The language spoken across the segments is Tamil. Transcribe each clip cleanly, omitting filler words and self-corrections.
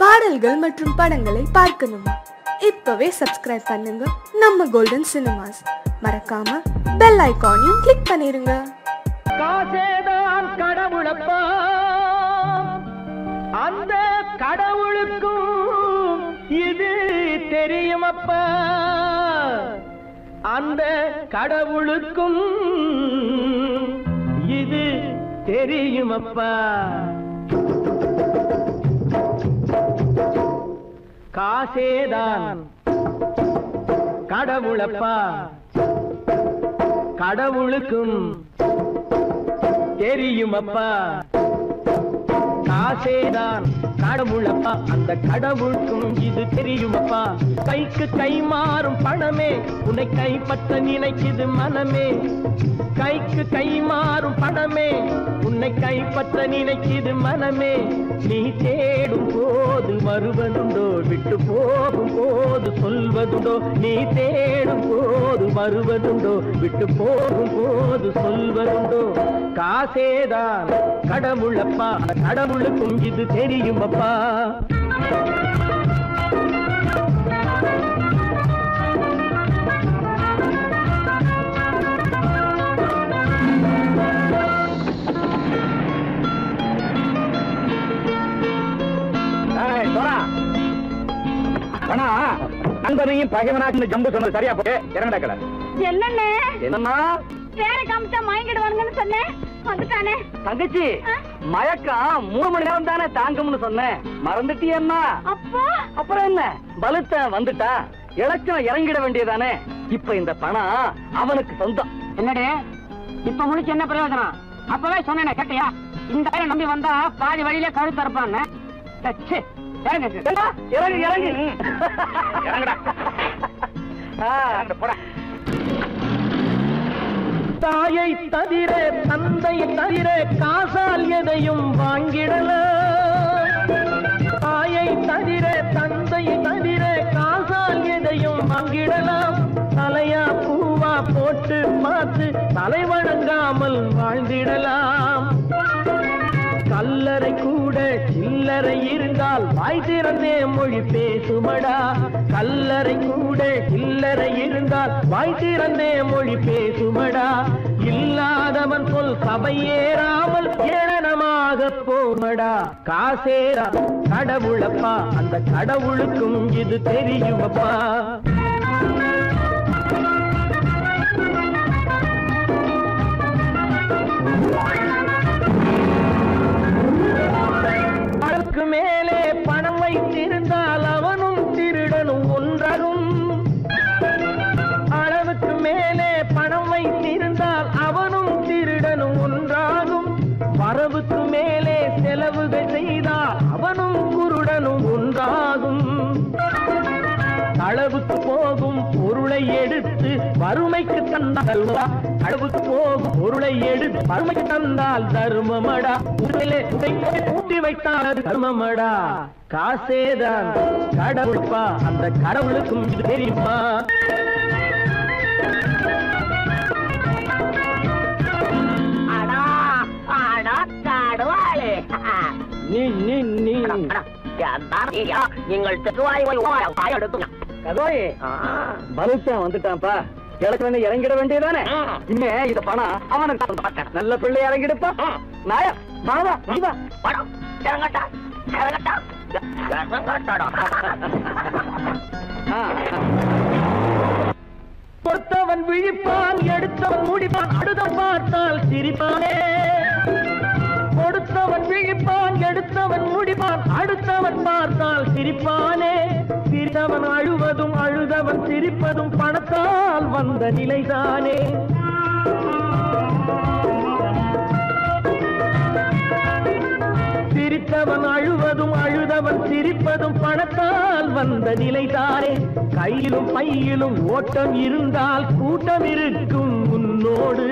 பாடல்கள் மற்றும் படங்களை பார்க்கணுமா? இப்பவே சப்ஸ்கிரைப் பண்ணுங்க நம்ம கோல்டன் சினிமாஸ். மறக்காம பெல் ஐகானையும் கிளிக் பண்ணிருங்க. காசேதான் கடவுளப்பா, அந்த கடவுளுக்கும் இது தெரியுமப்பா, அந்த கடவுளுக்கும் இது தெரியுமப்பா. காசேதான் கடவுளப்பா, கடவுளுக்கும் தெரியுமப்பா. காசேதான் கடவுளப்பா, அந்த கடவுளுக்கும் இது தெரியுமப்பா. கைக்கு கை மாறும் பணமே உன்னை கைப்பற்ற நினைக்குது மனமே. கைக்கு கை மாறும் பணமே உன்னை கைப்பற்ற நினைக்குது மனமே. நீ தேடும் போது வருவதுண்டோ, விட்டு போகும் போது சொல்வதுண்டோ. நீ தேடும் போது வருவதுண்டோ, விட்டு போகும் போது சொல்வதுண்டோ. காசேதான் கடவுளப்பா, கடவுளுக்கும் இது தெரியுமப்பா. நண்பனையும் பகைவனாக்கு ஜம்பு சொன்னது சரியா போட்டு இறங்கடக்கல. என்னண்ணே என்னம்மா வேற காமிச்சா மயங்கிடுவானுங்கன்னு சொன்னேன், வந்துட்டானே. தங்கச்சி, மயக்கம் 3 மணி நேரம் தானே தாங்கும்னு சொன்னேன், மறந்துட்டியம்மா? அப்போ அப்புறம் என்ன, பலுத்த வந்துட்டா இலச்சம் இறங்கிட வேண்டியதானே. இப்ப இந்த பணம் அவனுக்கு சொந்தம். என்னடே இப்ப முடிச்சு என்ன பிரயோஜனம்? அப்பவே சொன்னேன் கேட்டியா? இந்த வேலை நம்பி வந்தா பாதி வழியில கழுத்து அறுப்பான்னு. இறங்கு இறங்கு இறங்குடா. தாயை தவிர தந்தை தவிர காசால் எதையும் வாங்கிடலாம். தாயை தவிர தந்தை தவிர காசால் எதையும் வாங்கிடலாம். தலையா பூவா போட்டு பார்த்து தலை வணங்காமல் வாழ்ந்திடலாம். கல்லறை கூட சில்லறை இருந்தால் வாய் திறந்தே மொழி பேசுமடா. கல்லறை கூட சில்லறை இருந்தால் வாய் திறந்தே மொழி பேசுமடா. இல்லாதவன் சொல் சபையேறாமல் ஏளனமாக போமடா. காசேரா கடவுளப்பா, அந்த கடவுளுக்கும் இது தெரியுமப்பா. அளவுக்கு மேலே பணம் வைத்திருந்தால் அவனும் திருடனும் ஒன்றாகும். அளவுக்கு மேலே பணம் வைத்திருந்தால் அவனும் திருடனும் ஒன்றாகும். வரவுக்கு மேலே செலவுகள் செய்தால் அவனும் குருடனும் ஒன்றாகும். அளவுக்கு போகும் பொருளை எடுத்து வறுமைக்கு தந்தால், அளவுக்கு போகும் பொருளை எடுத்து வறுமைக்கு தந்தால் தர்மமடா. ஊட்டி வைத்தால் அது தர்மமடா. காசேதான் கடவுள்பா, அந்த கடவுளுக்கும் இது தெரியுமா? வந்துட்டான்ப்பா, கிழக்கு இறங்கிட வேண்டியதானே. இனிமே இந்த பணம் அவனுக்கு நல்ல பிள்ளை இறங்கிடுப்பா. நாயா மாவா பணம் இறங்கட்டா இறங்கட்டா. பொறுத்தவன் விழிப்பான், எடுத்தவன் முடிப்பான், அடுத்தவன் பார்த்தால் சிரிப்பானே. கொடுத்தவன் விழிப்பான், எடுத்தவன் முடிப்பான், அடுத்தவன் பார்த்தால் சிரிப்பானே. சிரித்தவன் அழுவதும் அழுதவன் சிரிப்பதும் பணத்தால் வந்த நிலைதானே. சிரித்தவன் அழுவதும் அழுதவன் சிரிப்பதும் பணத்தால் வந்த நிலைதானே. கையிலும் பையிலும் ஓட்டம் இருந்தால் கூட்டம் இருக்கும் உன்னோடு.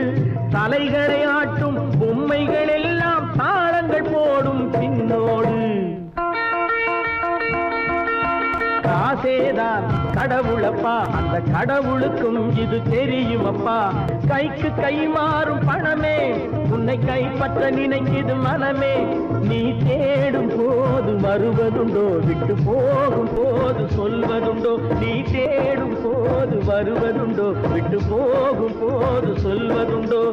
தலைகளை ஆட்டும் பொம்மைகள் எல்லாம் தாளங்கள் போடும் பின்னோடு. ஆசேதான் கடவுளப்பா, அந்த கடவுளுக்கும் இது தெரியுமப்பா. கைக்கு கை மாறும் பணமே உன்னை கைப்பற்ற நினைக்குது மனமே. நீ தேடும் போது வருவதுண்டோ, விட்டு போகும் போது சொல்வதுண்டோ. நீ தேடும் போது வருவதுண்டோ, விட்டு போகும் போது சொல்வதுண்டோ.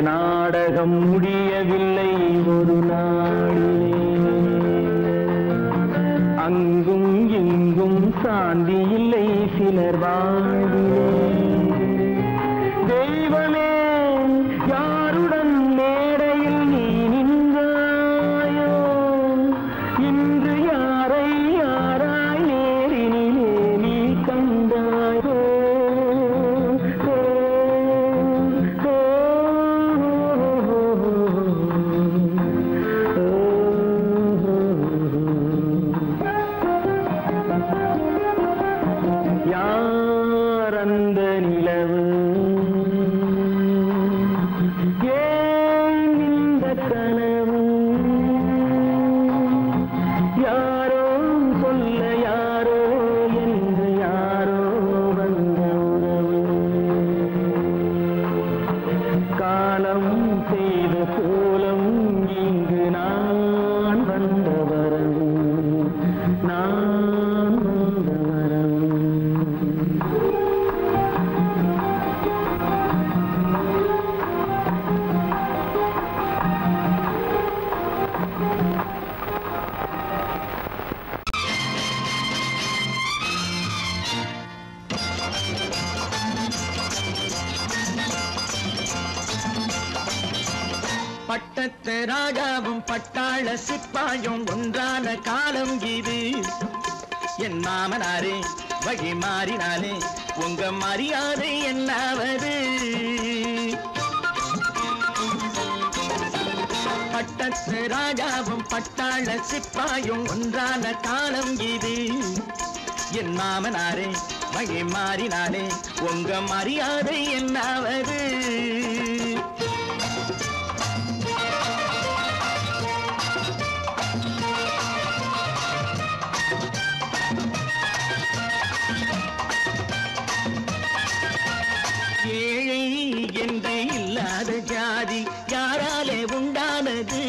நாடகம் முடியவில்லை ஒரு நாளிலே, அங்கும் இங்கும் சாந்தி இல்லை சிலர் வாழ்விலே. தெய்வமே யாருடன் மேடையில் நீ நின்றாயோ, இன்று யாரை யாராய் நேரினிலே நீ கண்டாயோ. ராஜாவும் பட்டாள சிப்பாயும் ஒன்றான காலம் இது. என் மாமனாரே வழி மாறினாலே உங்க மரியாதை என்னாவது? பட்டத்து ராஜாவும் பட்டாள சிப்பாயும் ஒன்றான காலம் இது. என் மாமனாரே வழி மாறினாலே உங்க மரியாதை என்னாவது? ஏழை என்று இல்லாத ஜாதி யாராலே உண்டானது?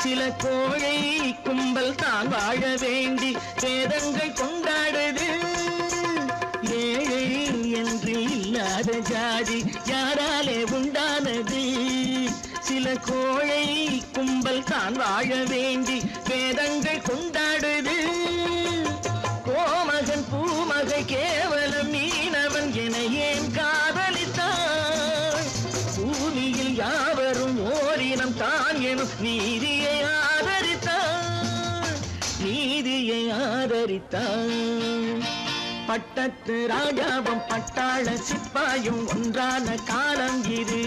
சில கோழை கும்பல் தான் வாழ வேண்டி வேதங்கள் கொண்டாடுது. ஏழை என்று இல்லாத ஜாதி யாராலே உண்டானது? சில கோழை கும்பல் தான் வாழ வேண்டி வேதங்கள் கொண்டாடுது. கோமகன் பூமகை கேவலம் மீனவன் என ஏன் காதலித்தான்? பூமியில் யாவரும் ஓரினம் தான் எனும் நீதியை ஆதரித்தான், நீதியை ஆதரித்தான். பட்டத்து ராஜாவும் பட்டாள சிப்பாயும் ஒன்றான காலம் இது.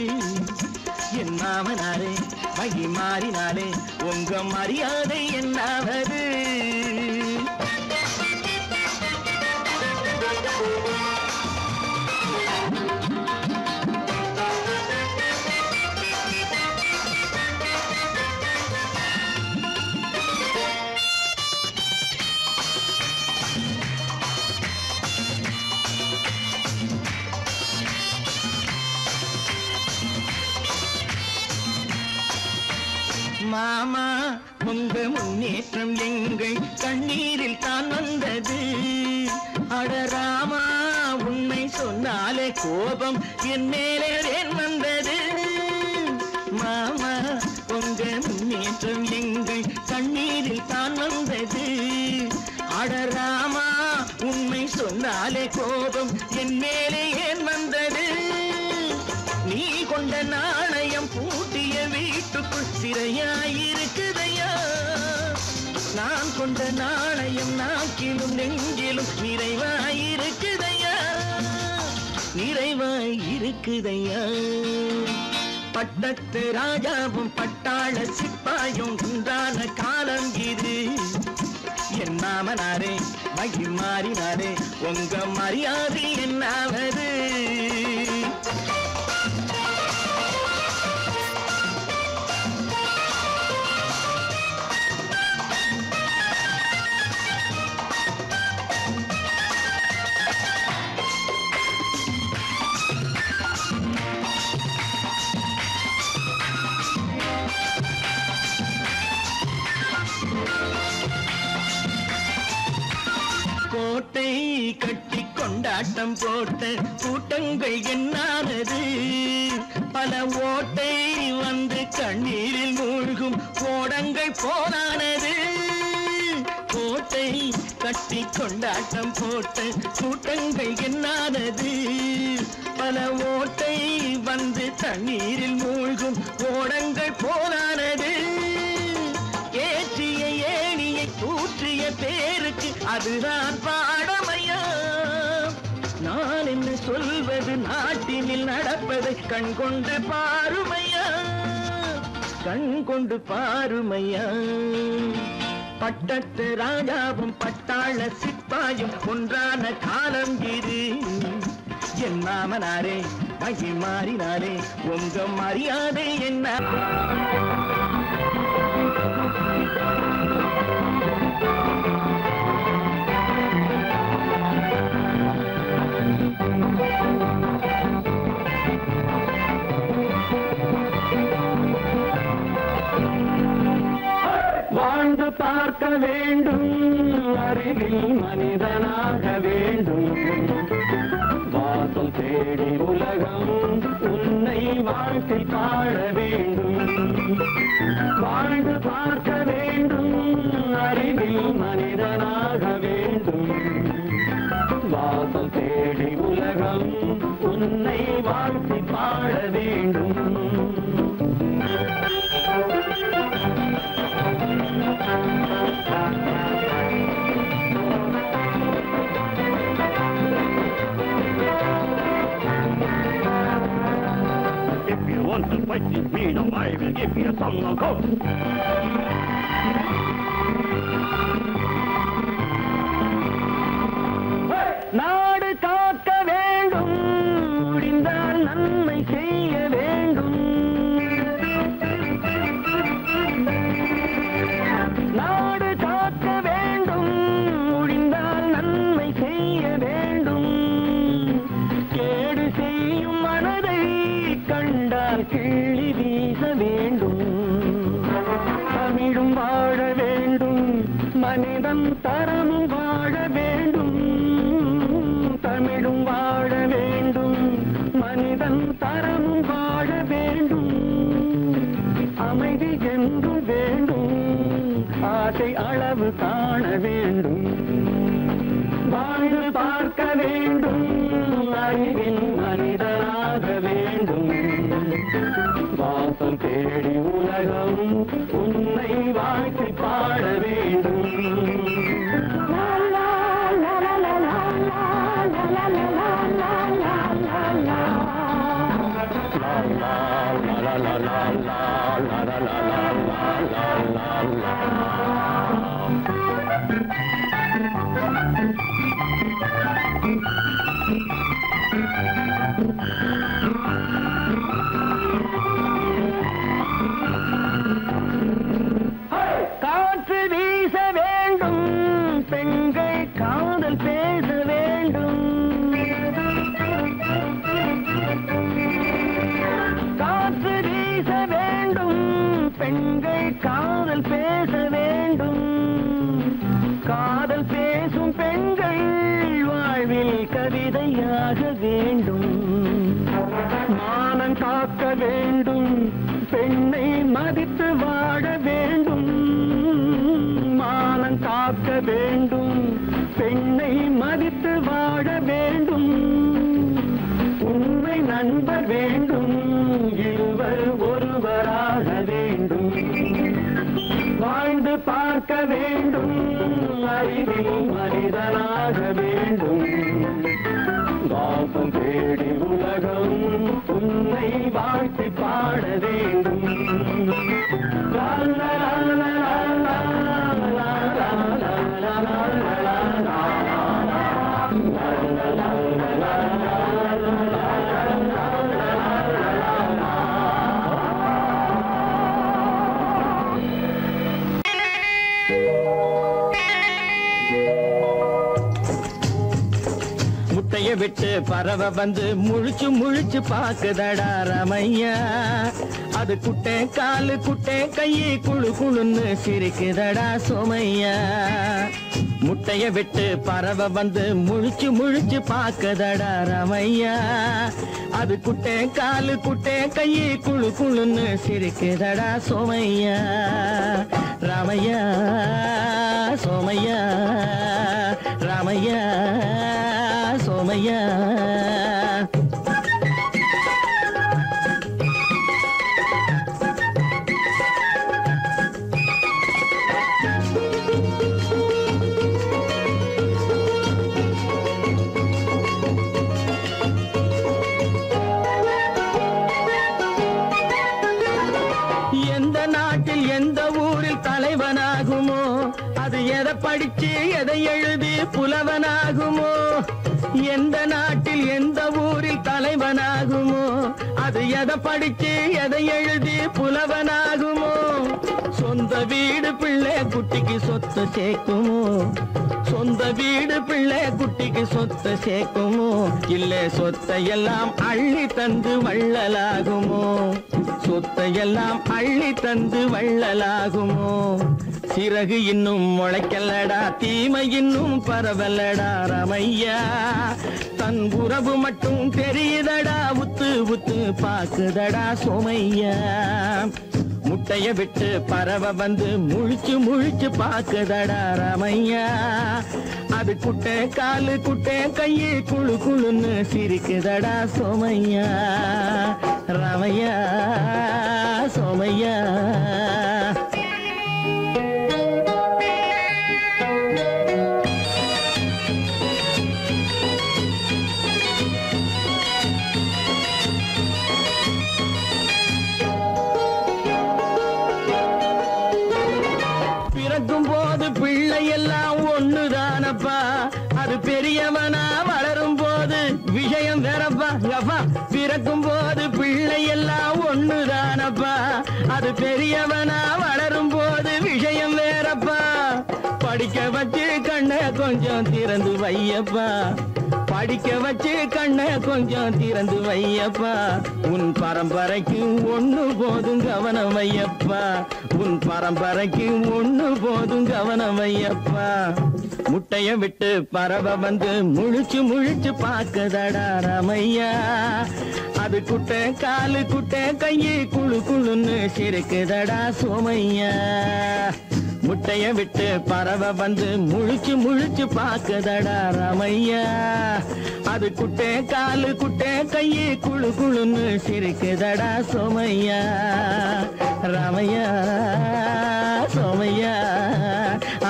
என் மாமனாரே வழி மாறினாலே உங்க மரியாதை என்னாவது? மாமா உங்க முன்னேற்றம் எங்கள் கண்ணீரில் தான் வந்தது. அடராமா உண்மை சொன்னாலே கோபம் என் மேலே ஏன் வந்தது? மாமா உங்க முன்னேற்றம் எங்கள் கண்ணீரில் தான் வந்தது. அடராமா உண்மை சொன்னாலே கோபம் என் மேலே ஏன் வந்தது? நீ கொண்ட நாணயம் பூட்டிய வீட்டுக்குள் சிறையாயிருக்குதையா? நான் கொண்ட நாணயம் நாக்கிலும் நெஞ்சிலும் நிறைவாயிருக்குதையா, நிறைவாயிருக்குதையா. பட்டத்து ராஜாவும் பட்டாள சிப்பாயும் உண்டான காலம் இது. என் மாமனாரே வழி மாறினாரே உங்க மரியாதை என்னாவது? கோட்டை கட்டி கொண்டாட்டம் போட்ட கூட்டங்கள் என்னானது? பல ஓட்டை வந்து கண்ணீரில் மூழ்கும் ஓடங்கள் போனானது. கோட்டை கட்டி கொண்டாட்டம் போட்ட கூட்டங்கள் என்னானது? பல ஓட்டை வந்து தண்ணீரில் மூழ்கும் ஓடங்கள் போனானது. ஏற்றிய ஏணியை தூற்றிய பேருக்கு அதுதான் பாடமையா? நான் என்ன சொல்வது? நாட்டினில் நடப்பதை கண் கொண்டு பாருமையா, கண் கொண்டு பாருமையா. பட்டத்து ராஜாவும் பட்டாள சிப்பாயும் ஒன்றான காலம் இது. என் மாமனாரே வழி மாறினாரே உங்க மரியாதை என்ன? வாழ்ந்து பார்க்க வேண்டும், அறிவில் மனிதனாக வேண்டும். வாசல் தேடி உலகம் உன்னை வாழ்க்கை பாட வேண்டும். வாழ்ந்து பார்க்க வேண்டும், அறிவில் மனிதனாக வேண்டும். வாசல் தேடி உலகம் உன்னை வாழ்க்கை பாட வேண்டும். நாடு காக்க வேண்டும், முடிந்தால் நன்மை செய்ய வேண்டும். நாடு காக்க வேண்டும், முடிந்தால் நன்மை செய்ய வேண்டும். கேடு செய்யும் மனதை கண்டால் கிள்ளி வீச வேண்டும். தமிழும் வாழ வேண்டும், மனிதன் தரமும் வாழ வேண்டும். தமிழும் வாழ வேண்டும், மனிதன் தரமும் வாழ வேண்டும். அமைதி என்றும் வேண்டும், ஆசை அளவு காண வேண்டும். வாழ்ந்து பார்க்க வேண்டும், அறிவின் மனிதனாக வேண்டும். வாசம் தேடி உலகம் உன்னை வாழ்த்தி பாட வேண்டும். காற்று வீச வேண்டும், பெண்கள் காதல் பேச வேண்டும். காற்று வீச வேண்டும், பெண்கள் காதல் பேச வேண்டும். காதல் பேசும் பெண்கள் வாழ்வில் கவிதையாக வேண்டும். மானம் காக்க வேண்டும், பெண்ணை மதித்து வாழ வேண்டும். மானம் காக்க வேண்டும், பெண்ணை மதித்து வாழ வேண்டும். உண்மை நண்பர் வேண்டும், இருவர் ஒருவராக வேண்டும். வாழ்ந்து பார்க்க வேண்டும், அறிவில் மனிதனாக வேண்டும். வாசம் தேடி உலகம் உன்னை வாழ்த்தி பாட வேண்டும். லா லா லா லா லா லா லா லா லா லா. முட்டைய விட்டு பறவை வந்து முழிச்சு முழிச்சு பாக்குதடா ரமையா. அது குட்டை காலு குட்டை கையை குழு குழுன்னு சிரிக்குதடா சோமையா. முட்டைய விட்டு பறவை வந்து முழிச்சு முழிச்சு பாக்குதடா ரமையா. அது குட்டை காலு குட்டை கையை குழு குழுன்னு சிரிக்குதடா சோமையா. ராமையா சோமையா, ராமையா சோமையா. எந்த நாட்டில் எந்த ஊரில் தலைவனாகுமோ, அது எதை படிச்சு எதை எழுதி புலவனாகுமோ. எந்த நாட்டில் எந்த ஊரில் தலைவனாகுமோ, அது எதை படிச்சு எதை எழுதி புலவனாகுமோ. சொந்த வீடு பிள்ளை குட்டிக்கு சொத்து சேர்க்குமோ, சொந்த வீடு பிள்ளை குட்டிக்கு சொத்தை சேர்க்குமோ. இல்ல சொத்தையெல்லாம் அள்ளி தந்து வள்ளலாகுமோ, சொத்தையெல்லாம் அள்ளி தந்து வள்ளலாகுமோ. சிறகு இன்னும் முளைக்கல்லடா, தீமை இன்னும் பரவலடா ரமையா. தன் உறவு மட்டும் தெரியுதடா, உத்து உத்து பாக்குதடா சோமையா. முட்டைய விட்டு பறவை வந்து முழிச்சு முழிச்சு பாக்குதடா ரமையா. அது குட்டை காலு குட்டை கையை குழு குழுன்னு சிரிக்குதடா சோமையா. ரமையா சோமையா. நல்லவனா வளரும் போது விஷயம் வேறப்பா. படிக்க வச்சு கண்ணை கொஞ்சம் திறந்து வையப்பா. படிக்க வச்சு கண்ணை கொஞ்சம் திறந்து வையப்பா. உன் பரம்பரைக்கு ஒண்ணு போதும் கவனம் வையப்பா. உன் பரம்பரைக்கு ஒண்ணு போதும் கவனம் வையப்பா. முட்டைய விட்டு பறவை வந்து முழிச்சு முழிச்சு பார்க்கதடா ராமையா. அது குட்டை காலு குட்டை கையு குழு குழுன்னு சிரிக்குதடா சோமையா. முட்டைய விட்டு பறவை வந்து முழிச்சு முழிச்சு பார்க்கதடா ராமையா. அது குட்டை காலு குட்டை கையு குழு குழுன்னு சிரிக்குதடா சோமையா. ராமையா சோமையா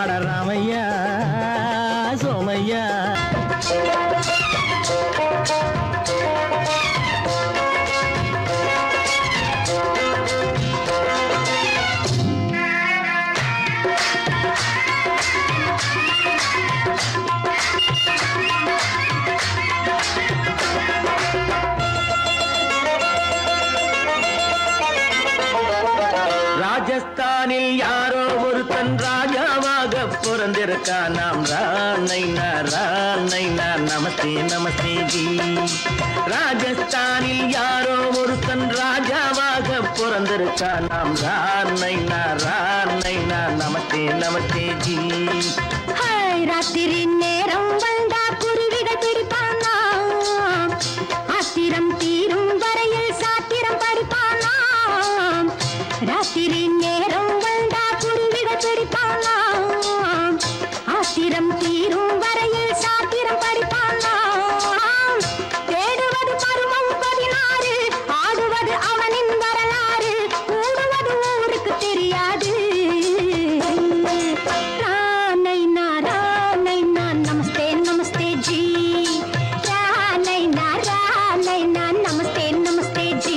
அட ராமையா சோமையா. ராஜஸ்தானில் யாரோ ஒருத்தன் ராஜாவாக பிறந்திருக்கான். நாம் ராணைனா ராணைனா நமஸ்தே நமஸ்தே ஜி. ராஜஸ்தானில் யாரோ ஒருத்தன் ராஜாவாக பிறந்திருக்கான். நாம் ராணைனா ராணைனா நமஸ்தே நமஸ்தே ஜி. ராத்திரி நேரம் வந்தா குருவிகள் பிடிப்பானா, ஆத்திரம் தீரும் வரையில் சாத்திரம் படிப்பானா. ராத்திரி நேரம் வந்தா குருவிகள் பிடிப்பானா, ஆத்திரம் தீரும் வரையில் சாத்திரம் படிப்பானா. தேடுவது பருவம் 16, ஆடுவது அவனின் வரலாறு, கூடுவது ஊருக்கு தெரியாது. ராணைனா ராணைனா நமஸ்தே நமஸ்தே ஜி. ராணைனா ராணைனா நமஸ்தே நமஸ்தே ஜி.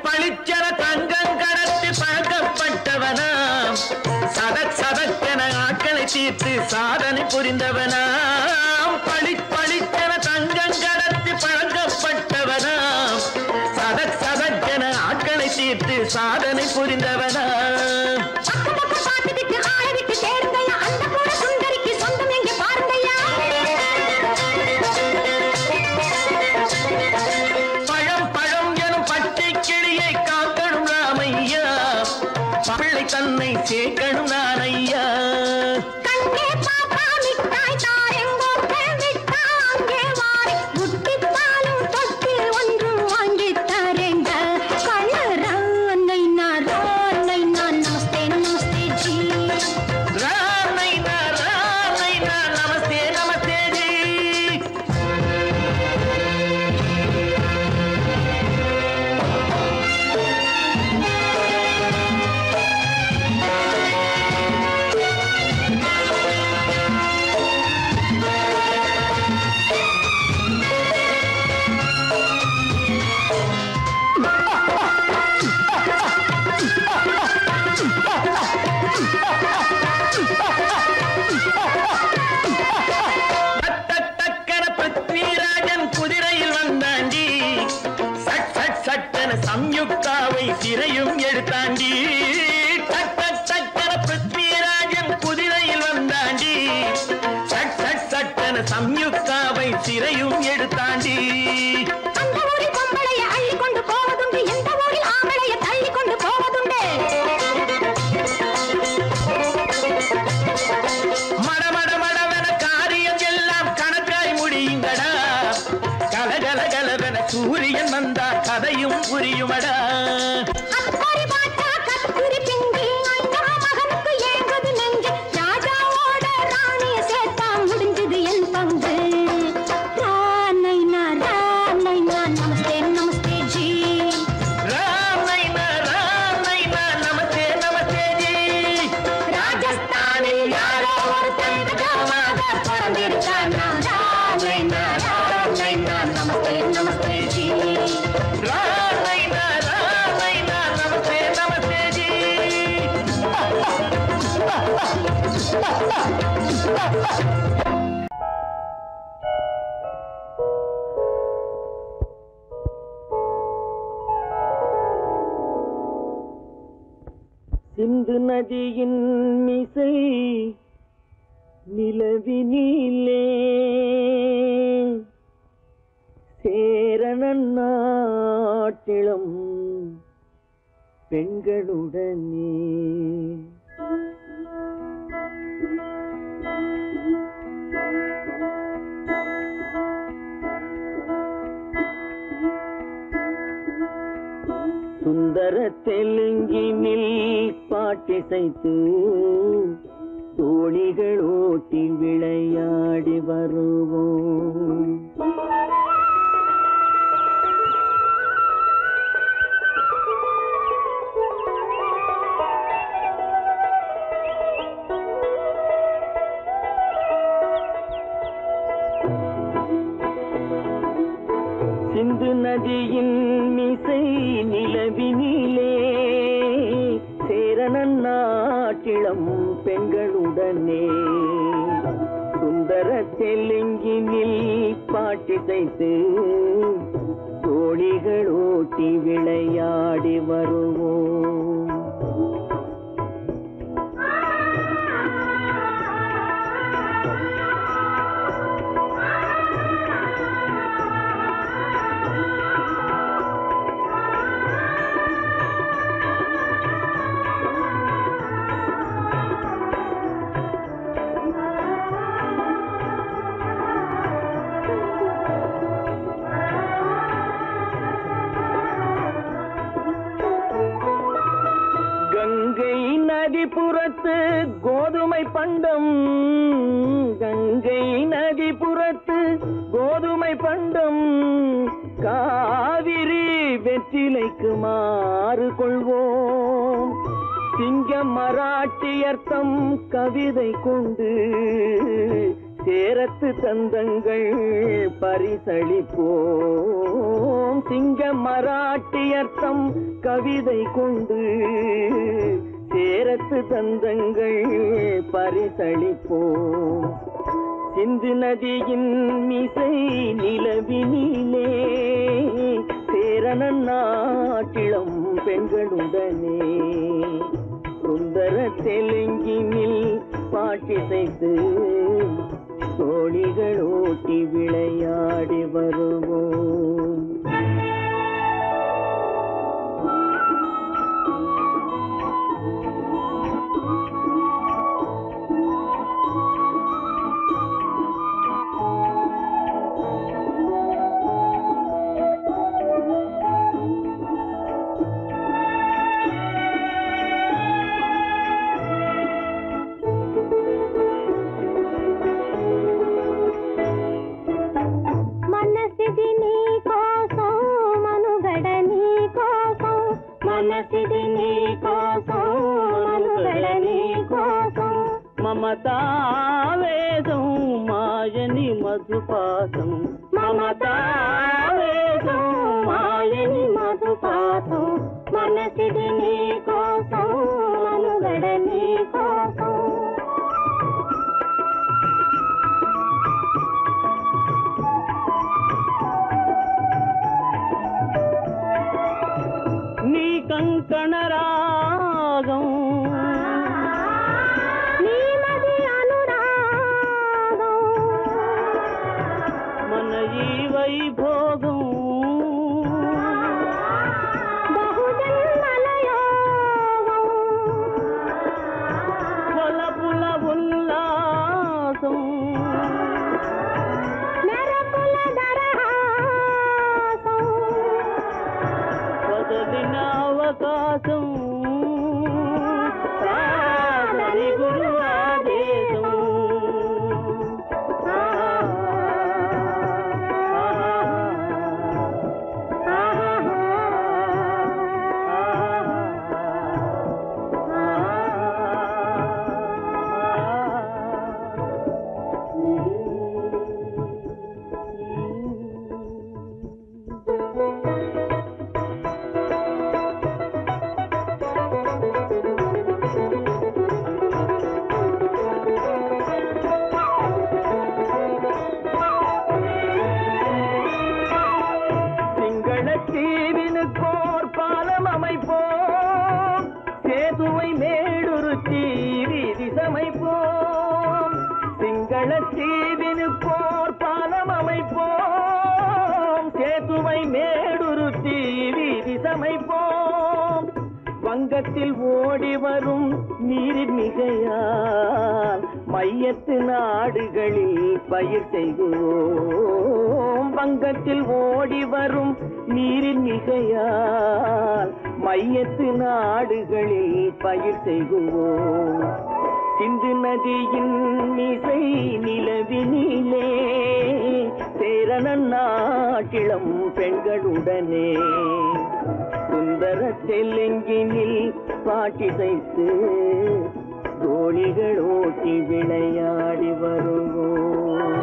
பளிச்சர தங்கம் கடத்தி பழக்கப்பட்டவனாம். சதக் சதக்கென ஆட்களை தீர்த்து சாதனை புரிந்தவனாம். பளிச்சர தங்கம் கடத்தி பழக்கப்பட்டவனாம். சதக் சதக்கென ஆட்களை தீர்த்து சாதனை புரிந்தவனாம். பிள்ளை தன்னை சேர்க்கணும் நான் ஐயா. கண்ணே பாப்பா மிட்டாய் தாரெங்கோ விட்டாங்கே வாரி முட்டித்தாலும் தொட்டு ஒன்று வாங்கி தரேங்க. ராணைனா ராணைனா நமஸ்தே நமஸ்தே ஜி. ராணைனா ராணைனா நமஸ்தே நமஸ்தே ஜி. சம்யுக்தாவை சிறையும் எடுத்தாண்டி. சக்கர பிருத்விராஜன் குதிரையில் வந்தாண்டி. சட்டன சம்யுக்தாவை சிறையும் எடுத்தாண்டி. அந்த ஊரில் பொம்பளைய அள்ளி கொண்டு போவதுண்டு, எந்த ஊரில் ஆம்பளைய தள்ளி கொண்டு போவதுண்டு. மடமடவென காரியம் எல்லாம் கணக்காய் முடியுங்கடா. கலகலகலவென சூரியன் வந்தா கதையும் புரியுமடா. அக்கறி பாட்டா கத்துரி பிங்கி ஐயா மகனுக்கு ஏங்குது நெஞ்சு. ராஜாவோட ராணிய சேர்த்தா முடிஞ்சது என் பங்கு. ராணைனா ராணைனா நமஸ்தே நமஸ்தே ஜி. ராமைனா ராமைனா நமஸ்தே நமஸ்தே சிந்து நதியின் மிசை நிலவினிலே சேரணன் நாட்டிளம் பெண்களுடனே சுந்தர தெலுங்கினில் பாட்டிசைத்து தோணிகள் ஓட்டி விளையாடி வருவோம். சிந்து நதியின் மிசை நிலவினிலே சேரணன் நாட்டிளம் பெண்களுடனே சுந்தர தெலுங்கினில் பாட்டிசைத்து தோணிகள் ஓட்டி விளையாடி வருவோம். கங்கை நதிபுறத்து கோதுமை பண்டம், கங்கை நதிபுறத்து கோதுமை பண்டம், காவிரி வெற்றிலைக்கு மாறு கொள்வோம். சிங்க மராட்டியர்த்தம் கவிதை கொண்டு சேரத்து தந்தங்கள் பரிசளிப்போம். சிங்க மராட்டியர்த்தம் கவிதை கொண்டு சேரத்து தந்தங்கள் பரிசளிப்போம். சிந்து நதியின் மிசை நிலவினிலே சேரணன் நாட்டிளம் பெண்களுடனே சுந்தர தெலுங்கினில் பாட்டிசைத்து தோணிகள் ஓட்டி விளையாடி வருவோம். మమతావేదం మాయని మధుపాతం, మమతావేదం మాయని మధుపాతం, మనసిది నీ కోసం మనుగడ నీ కోసం. నీ కంకణ రాగం వైభోగం బహుజన్మల యోగం, కొలపు வெள்ளத்தீவினுக்கோர் பாலம் அமைப்போம், சேதுவை மேடுருத்தி வீதி சமைப்போம். வங்கத்தில் ஓடி வரும் நீரின் மிகையால் மையத்து நாடுகளில் பயிர் செய்வோம். வங்கத்தில் ஓடி வரும் நீரின் மிகையால் மையத்து நாடுகளில் பயிர் செய்வோம். சிந்து நதியின் மிசை நிலவினிலே சேரணன் நாட்டிளம் பெண்களுடனே சுந்தர தெலுங்கினில் பாட்டிசைத்து தோழிகள் ஓட்டி விளையாடி வருவோம்.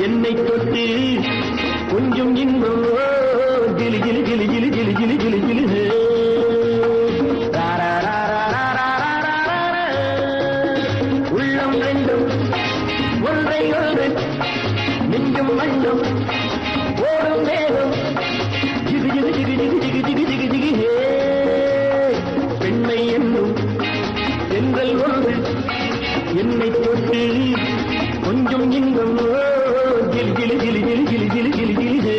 என்னை தொட்டு கொஞ்சம் இன்பம் ஜிலி ஜிலி ஜிலி ஜிலி ஜிலி ஜிலி ஜிலி ஜிலி உள்ளம் ரெண்டும் ஒன்றை ஒன்று நெஞ்சும் மண்ணும் ஓடும் வேகம் ஜிகு ஜிகு ஜிகு ஜிகு ஜிகு ஜிகு ஜிகு ஜிகு பெண்மை என்னும் தென்றல் ஒன்று என்னை தொட்டு கொஞ்சம் இன்பம் ஜிலி ஜிலி ஜிலி ஜிலி ஜிலி ஜிலி ஜிலி ஜிலி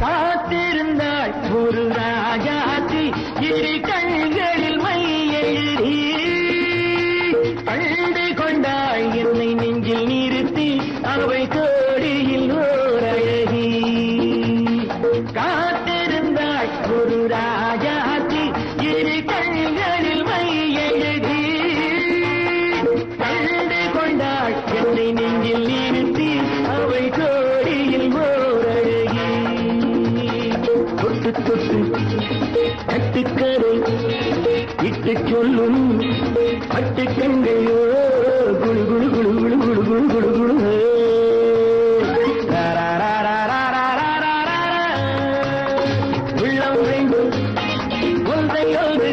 காத்திருந்தாள் ஒரு ராஜாத்தி இரு கண்களில் மை எழுதி கண்டு கொண்டாள் என்னை நெஞ்சில் நிறுத்தி அவை கோடியில் ஓர் அழகி காத்திருந்தாள் ஒரு ராஜாத்தி இரு கண்களில் மை எழுதி கண்டு கொண்டாள் என்னை நெஞ்சில் நிறுத்தி அவை கோடியில் ஓர் அழகி தொட்டு தொட்டு கட்டுக்கரை இட்டு சொல்லும் பட்டு கண்கையோ குழு குழு குழு குழு குழு குழு குழு குழு உள்ளம் வேண்டும் ஒன்றை ஒன்று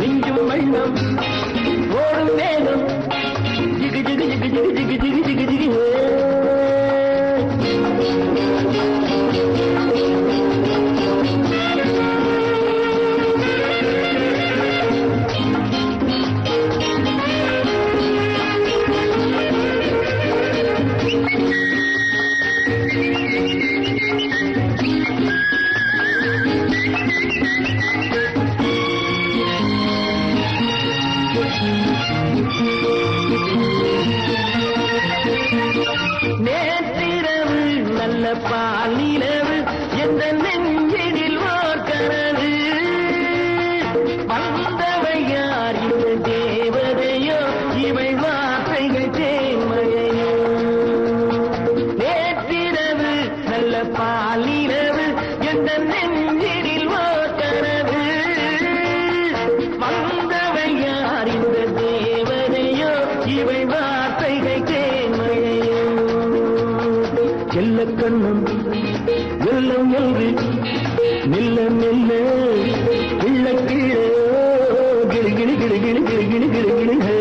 நெஞ்சும் வண்ணம் ஓடும் வேகம் ஜிகு ஜிகு ஜிகு ஜிகு ஜிகு ஜிகு ஜிகு ஜிகு நேற்றிரவு நல்ல பாலிரவு எந்த நெஞ்சினில் ஓர் கனவு வந்தவை யார் இந்த தேவதையோ இவை வார்த்தைகள் தேன்மழையோ நேற்றிரவு வார்த்தைகள் தேன்மழையோ செல்ல கண்ணம் வெள்ளம் என்று மெல்ல மெல்ல கிள்ள கீழே கிளி கிளி கிளி கிளி கிளி கிளி கிளி கிளி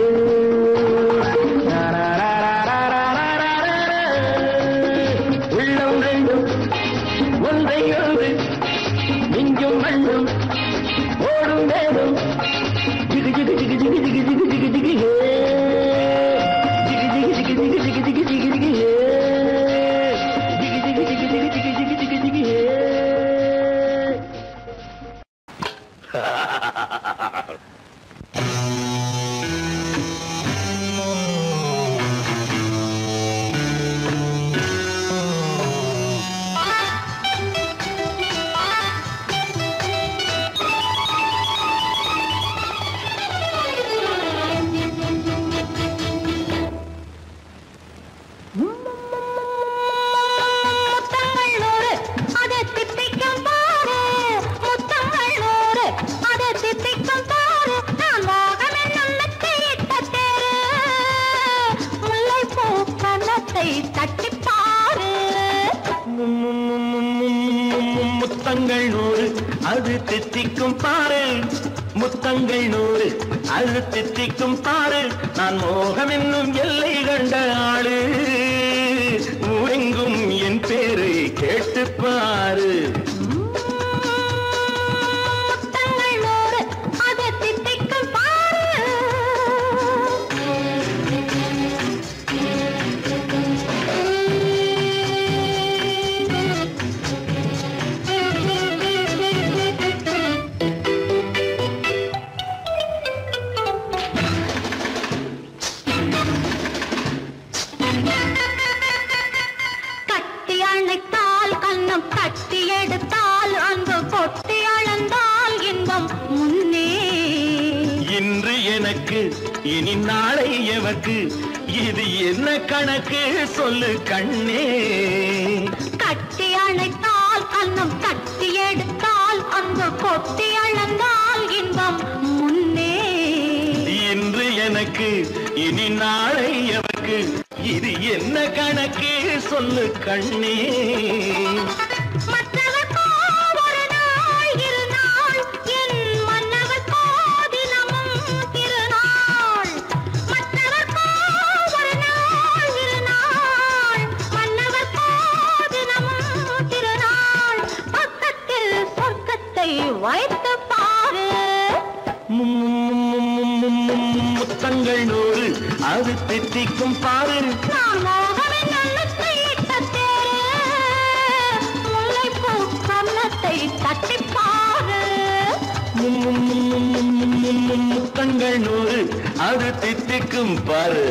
உள்ளம் ரெண்டும் ஒன்றை ஒன்று நெஞ்சும் மண்ணும் ஓடும் வேதம் ஜிகு ஜிகு ஜிகு ஜிகு ஜிகு ஜிகு ஜிகு ஜிகு ஜிகு ஜிகு ஜிகு ஜிகு ஜிகு ஜிகு ஜிகு ஜிகு ஜிகு முத்தங்கள் நூறு அது தித்திக்கும் பாரு முத்தங்கள் நூறு அது தித்திக்கும் பாரு நான் மோகம் என்னும் எல்லை கண்ட ஆளு ஊரெங்கும் என் பேரை கேட்டு பாரு இனி நாளை எவர்க்கு இது என்ன கணக்கு சொல்லு கண்ணே கட்டி அணைத்தால் கண்ணம் கட்டி எடுத்தால் அங்கு கொட்டி அளந்தால் இன்பம் முன்னே இன்று எனக்கு இனி நாளை எவர்க்கு இது என்ன கணக்கு சொல்லு கண்ணே வைத்து பாரு முத்தங்கள் நூறு அது தித்திக்கும் பாரு நான் மோகமின் நல்லத்தை இட்ட தேரு முல்லைப்பூ கன்னத்தை தட்டி பாரு முத்தங்கள் நூறு அது தித்திக்கும் பாரு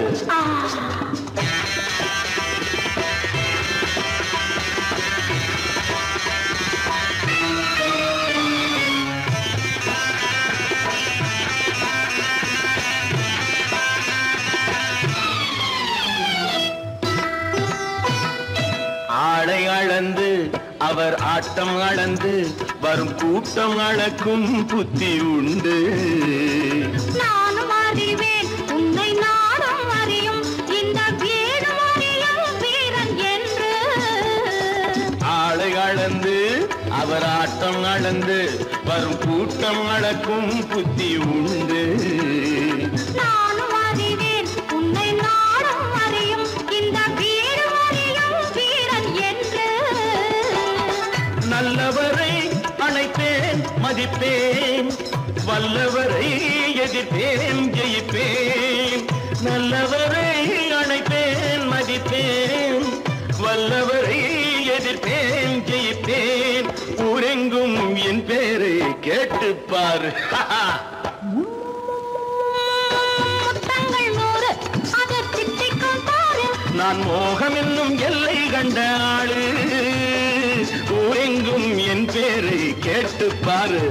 ஆளை அளந்து அவர் ஆட்டம் அளந்து வரும் கூட்டம் அளக்கும் புத்தி உண்டு நானும் அறிவேன் உன்னை நாடும் அறியும் இந்த வீடு அறியும் வீரன் என்று ஆளை அளந்து அவர் ஆட்டம் அளந்து வரும் கூட்டம் அளக்கும் புத்தி உண்டு நானும் அறிவேன் உன்னை நாடும் அறியும் இந்த வீடு அறியும் வீரன் என்று நல்லவரை அணைப்பேன் மதிப்பேன் வல்லவரை எதிர்ப்பேன் ஜெயிப்பேன் நல்லவரை அணைப்பேன் மதிப்பேன் வல்லவரை எதிர்ப்பேன் ஜெயிப்பேன் ஊரெங்கும் என் பேரை கேட்டுப்பார் முத்தங்கள் நூறு அது தித்திக்கும் பாரு நான் மோகம் என்னும் எல்லை கண்ட ஆளு ஊரெங்கும் என் பேரை கேட்டுப்பாரு